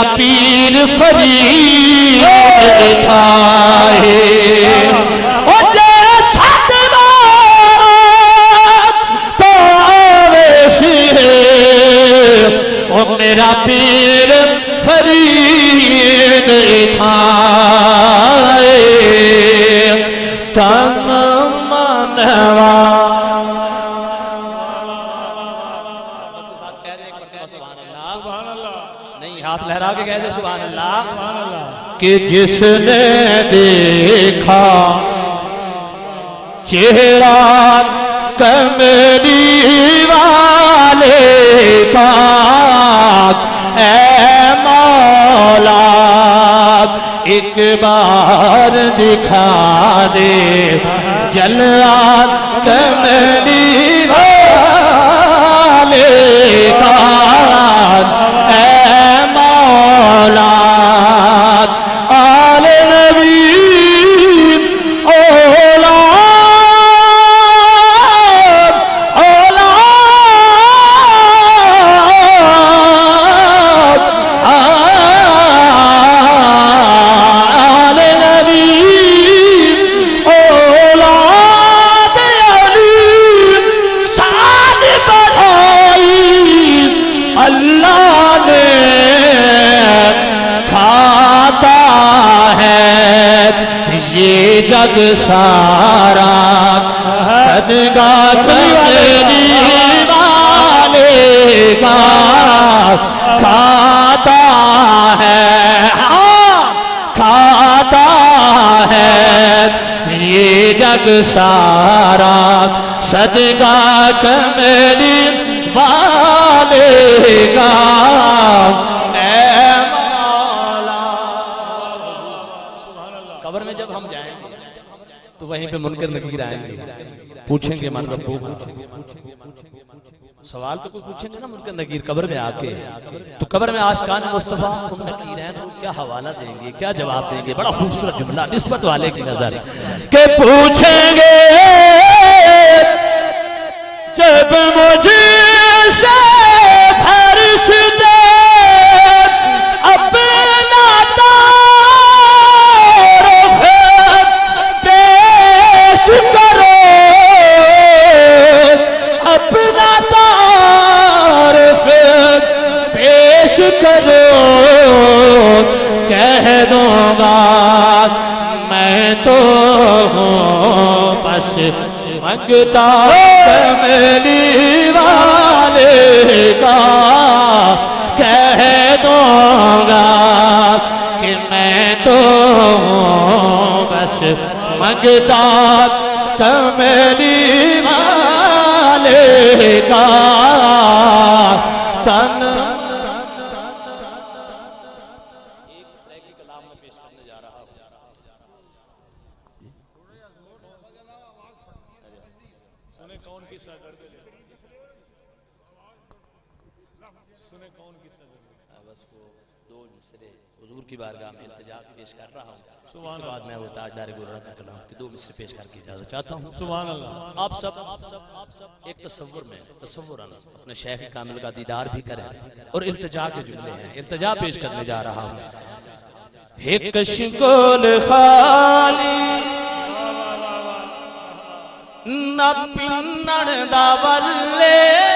میرا پیر فرید تھا او جیسا تو آویش ہے او میرا پیر فرید تھا تن منوا نہیں ہاتھ لہرا کے کہہ دے سبحان اللہ کہ جس نے دیکھا چہرہ کمری والے کا اے مولا ایک بار دکھا دے جلوہ کمری والے کا اے مولا آل نبی جگ سارا صدقہ کمری والے کا کھاتا ہے کھاتا ہے یہ جگ سارا صدقہ کمری والے کا قبر میں جب ہم جائیں گے تو وہیں پہ منکر نکیر آئیں گے پوچھیں گے من ربو سوال تو کوئی پوچھیں گے نا منکر نکیر قبر میں آ کے تو قبر میں عاشقان مصطفیٰ تم نکیر ہیں تو کیا حوالہ دیں گے کیا جواب دیں گے بڑا خوبصورت جملہ نسبت والے کی نظر کہ پوچھیں گے جب مجھے سے فرشتے کہہ دوں گا میں تو ہوں بس منگتا کملی والے کا کہہ دوں گا کہ میں تو ہوں بس منگتا کملی والے کا تن حضور کی بارگاہ میں التجا پیش کر رہا ہوں اس کے بعد میں وہ تاجدار گولڑا کا کلام کی دو مصرے پیش کر کے اجازت چاہتا ہوں سبحان اللہ آپ سب ایک تصور میں تصوراً اپنے شیخ کامل کا دیدار بھی کریں اور التجا کے جملے ہیں التجا پیش کرنے جا رہا ہوں ایک شکول خالی نہ پنڑ دا ولے